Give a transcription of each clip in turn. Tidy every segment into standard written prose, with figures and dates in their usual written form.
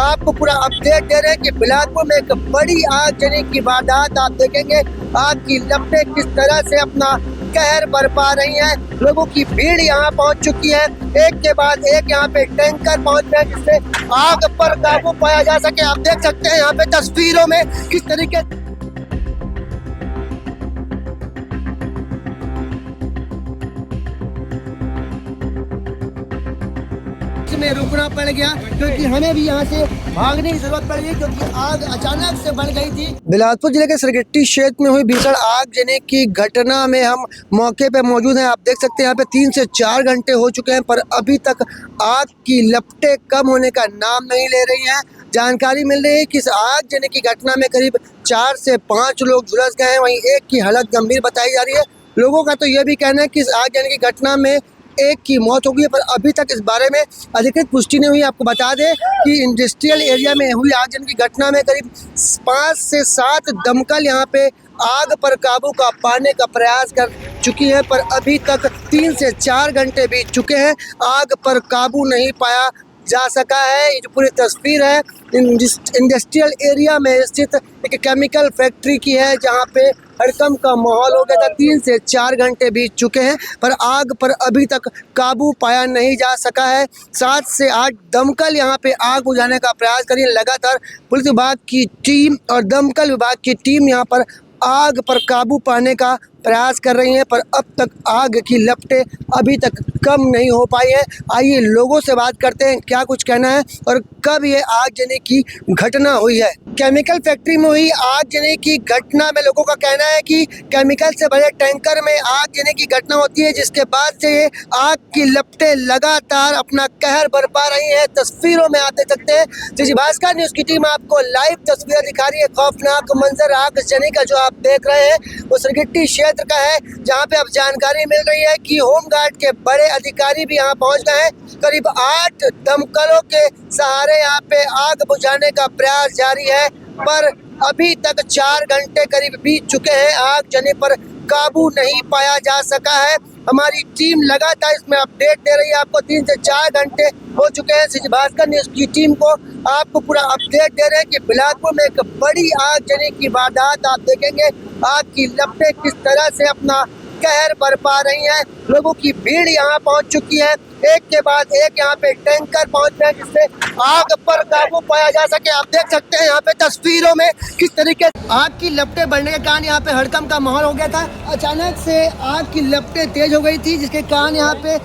आपको पूरा अपडेट दे रहे हैं कि बिलासपुर में एक बड़ी आगजनी की वारदात आप देखेंगे। आग की लपटें किस तरह से अपना कहर बरपा रही हैं। लोगों की भीड़ यहाँ पहुँच चुकी है, एक के बाद एक यहाँ पे टैंकर पहुँच रहे हैं जिससे आग पर काबू पाया जा सके। आप देख सकते हैं यहाँ पे तस्वीरों में किस तरीके में रुकना पड़ गया, क्योंकि हमें भी यहाँ से भागने की जरूरत पड़ गई क्योंकि आग अचानक से बढ़ गई थी। बिलासपुर जिले के सरगट्टी क्षेत्र में हुई भीषण आगजनी की घटना में हम मौके पे मौजूद हैं। आप देख सकते हैं यहाँ पे 3 से 4 घंटे हो चुके हैं, पर अभी तक आग की लपटें कम होने का नाम नहीं ले रही हैं। जानकारी मिल रही है कि इस आगजनी की घटना में करीब 4 से 5 लोग झुलस गए हैं, वहीं एक की हालत गंभीर बताई जा रही है। लोगों का तो यह भी कहना है कि इस आगजनी की घटना में एक की मौत हो गई है, पर अभी तक इस बारे में अधिकृत पुष्टि नहीं हुई। आपको बता दें कि इंडस्ट्रियल एरिया में हुई आगजनी की घटना में करीब 5 से 7 दमकल यहां पे आग पर काबू पाने का प्रयास कर चुकी है, पर अभी तक 3 से 4 घंटे बीत चुके हैं, आग पर काबू नहीं पाया जा सका है। ये जो पूरी तस्वीर है इंडस्ट्रियल एरिया में स्थित एक केमिकल फैक्ट्री की है, जहां पे हड़कंप का माहौल हो गया था। 3 से 4 घंटे बीत चुके हैं, पर आग पर अभी तक काबू पाया नहीं जा सका है। 7 से 8 दमकल यहां पे आग बुझाने का प्रयास कर रही है। लगातार पुलिस विभाग की टीम और दमकल विभाग की टीम यहां पर आग पर काबू पाने का प्रयास कर रही हैं, पर अब तक आग की लपटें अभी तक कम नहीं हो पाई है। आइए लोगों से बात करते हैं क्या कुछ कहना है और कब ये आगजनी की घटना हुई है। केमिकल फैक्ट्री में हुई आगजनी की घटना में लोगों का कहना है कि केमिकल से भरे टैंकर में आगजनी की घटना होती है, जिसके बाद से ये आग की लपटें लगातार अपना कहर बरपा रही है। तस्वीरों में आप देख सकते हैं जी भास्कर न्यूज़ की टीम आपको लाइव तस्वीरें दिखा रही है। खौफनाक मंजर आगजनी का जो आप देख रहे हैं वो सरगट्टी क्षेत्र का है, जहां पे अब जानकारी मिल रही है कि होमगार्ड के बड़े अधिकारी भी यहां पहुंच गए हैं। करीब 8 दमकलों के सहारे यहां पे आग बुझाने का प्रयास जारी है, पर अभी तक 4 घंटे करीब बीत चुके हैं, आगजनी पर काबू नहीं पाया जा सका है। हमारी टीम लगातार इसमें अपडेट दे रही है। आपको 3 से 4 घंटे हो चुके हैं। जी भास्कर न्यूज़ की टीम को आपको पूरा अपडेट दे रहे हैं कि बिलासपुर में एक बड़ी आगजनी की वारदात आप देखेंगे। आग की लपटें किस तरह से अपना कहर बरपा रही हैं। लोगों की भीड़ यहाँ पहुँच चुकी है, एक के बाद एक यहाँ पे टैंकर पहुँच रहे हैं जिससे आग पर काबू पाया जा सके। आप देख सकते हैं यहाँ पे तस्वीरों में किस तरीके आग की लपटें बढ़ने के कारण यहाँ पे हड़कंप का माहौल हो गया था। अचानक से आग की लपटें तेज हो गई थी, जिसके कारण यहाँ पे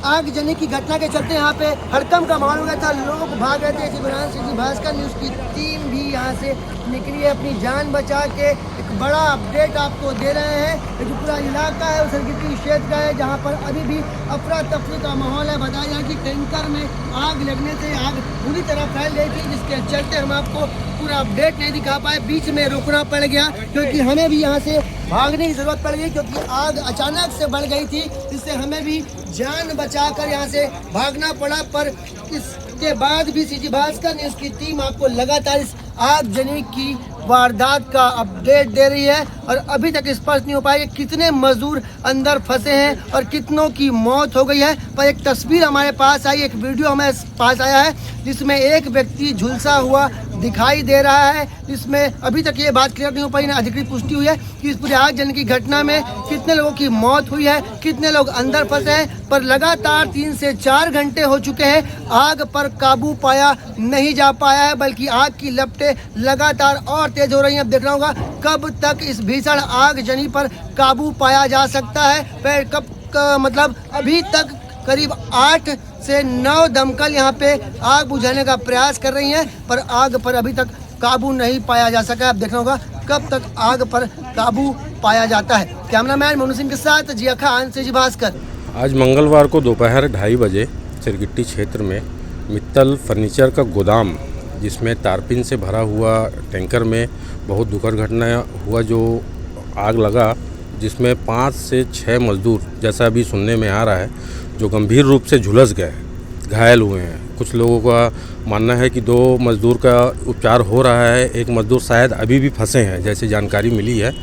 आगजनी की घटना के चलते यहाँ पे हड़कंप का माहौल हो गया था। लोग भाग रहे थे। जी भास्कर न्यूज़ की टीम भी यहाँ से निकली है अपनी जान बचा के। एक बड़ा अपडेट आपको दे रहे हैं। ये जो पूरा इलाका है वो सरगट्टी क्षेत्र का है, जहाँ पर अभी भी अफरा तफरी का माहौल है। बताया जाए कि टैंकर में आग लगने से आग पूरी तरह फैल गई थी, जिसके चलते हम आपको पूरा अपडेट नहीं दिखा पाए, बीच में रुकना पड़ गया क्योंकि हमें भी यहाँ से भागने की जरूरत पड़ गई, क्योंकि आग अचानक से बढ़ गई थी, जिससे हमें भी जान बचाकर यहाँ से भागना पड़ा। पर इसके बाद भी जी भास्कर न्यूज़ की टीम आपको लगातार इस आगजनी की वारदात का अपडेट दे रही है, और अभी तक स्पष्ट नहीं हो पाया कि कितने मजदूर अंदर फंसे हैं और कितनों की मौत हो गई है। पर एक तस्वीर हमारे पास आई, एक वीडियो हमारे पास आया है, जिसमें एक व्यक्ति झुलसा हुआ दिखाई दे रहा है, जिसमें अभी तक ये बात क्लियर नहीं हो पाई, ना अधिकृत पुष्टि हुई है कि इस पूरी आगजनी की घटना में कितने लोगों की मौत हुई है, कितने लोग अंदर फंसे हैं। पर लगातार 3 से 4 घंटे हो चुके हैं, आग पर काबू पाया नहीं जा पाया है, बल्कि आग की लपटें लगातार और तेज हो रही हैं। अब देखना होगा कब तक इस भीषण आगजनी पर काबू पाया जा सकता है। फिर मतलब अभी तक करीब 8 से 9 दमकल यहाँ पे आग बुझाने का प्रयास कर रही हैं, पर आग पर अभी तक काबू नहीं पाया जा सका है। अब देखना होगा कब तक आग पर काबू पाया जाता है। कैमरामैन मोनू सिंह के साथ जिया खान से जी भास्कर। आज मंगलवार को दोपहर 2:30 बजे सिरगिट्टी क्षेत्र में मित्तल फर्नीचर का गोदाम, जिसमें तारपीन से भरा हुआ टैंकर में बहुत दुखद घटना हुआ, जो आग लगा, जिसमें 5 से 6 मजदूर, जैसा अभी सुनने में आ रहा है, जो गंभीर रूप से झुलस गए, घायल हुए हैं। कुछ लोगों का मानना है कि 2 मजदूर का उपचार हो रहा है, एक मजदूर शायद अभी भी फंसे हैं, जैसे जानकारी मिली है।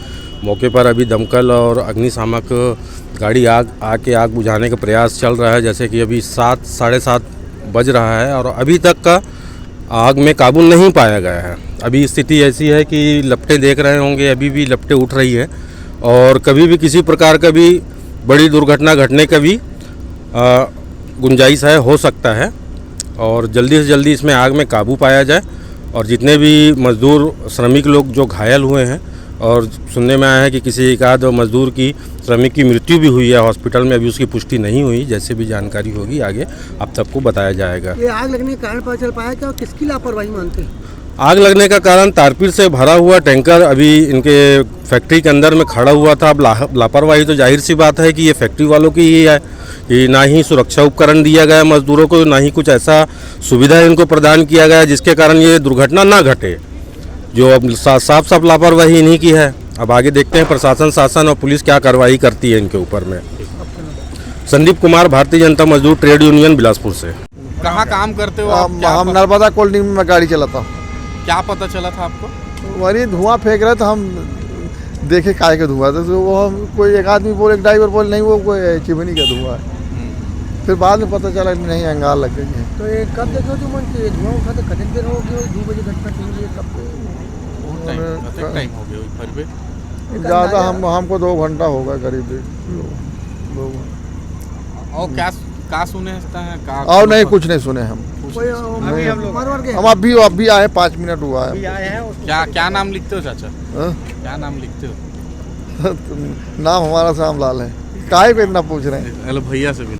मौके पर अभी दमकल और अग्निशामक गाड़ी आके आग बुझाने का प्रयास चल रहा है, जैसे कि अभी 7 साढ़े 7 बज रहा है और अभी तक का आग में काबू नहीं पाया गया है। अभी स्थिति ऐसी है कि लपटें देख रहे होंगे, अभी भी लपटें उठ रही है और कभी भी किसी प्रकार का भी बड़ी दुर्घटना घटने का भी गुंजाइश है, हो सकता है। और जल्दी से जल्दी इसमें आग में काबू पाया जाए और जितने भी मज़दूर श्रमिक लोग जो घायल हुए हैं, और सुनने में आया है कि किसी एक आध मज़दूर की श्रमिक की मृत्यु भी हुई है हॉस्पिटल में, अभी उसकी पुष्टि नहीं हुई। जैसे भी जानकारी होगी आगे आप सबको बताया जाएगा। ये आग लगने का कारण पता चल पाया क्या, किसकी लापरवाही मानते हैं? आग लगने का कारण तारपीर से भरा हुआ टैंकर अभी इनके फैक्ट्री के अंदर में खड़ा हुआ था। अब लापरवाही तो जाहिर सी बात है कि ये फैक्ट्री वालों की ही है कि ना ही सुरक्षा उपकरण दिया गया मजदूरों को, ना ही कुछ ऐसा सुविधा इनको प्रदान किया गया जिसके कारण ये दुर्घटना ना घटे। जो अब साफ साफ लापरवाही इन्हीं की है। अब आगे देखते हैं प्रशासन, शासन और पुलिस क्या कार्रवाई करती है इनके ऊपर में। संदीप कुमार, भारतीय जनता मजदूर ट्रेड यूनियन बिलासपुर से। कहाँ काम करते हो आप? हम नर्मदा कॉलोनी में गाड़ी चलाता हूँ। क्या पता चला था आपको? वही धुआं फेंक रहे थे, हम देखे काय का धुआं था, तो वो हम कोई एक आदमी बोले, एक ड्राइवर बोले नहीं वो कोई चिमनी का धुआं है। फिर बाद में पता चला कि नहीं अंगार लग गई है। तो ये कब देखो तुम धुआं उठा तो कतने देर हो गई? 2 बजे घटना चली है, कब टाइम हो गया फिर भी? ज़्यादा हमको 2 घंटा होगा करीब। और क्या सुने हैं? और नहीं, कुछ नहीं सुने हम। हम अभी आए, 5 मिनट हुआ है। क्या नाम लिखते हो चाचा? हाँ? क्या नाम लिखते हो? नाम हमारा श्याम लाल है। काहे पे इतना पूछ रहे हैं? हेलो भैया से भी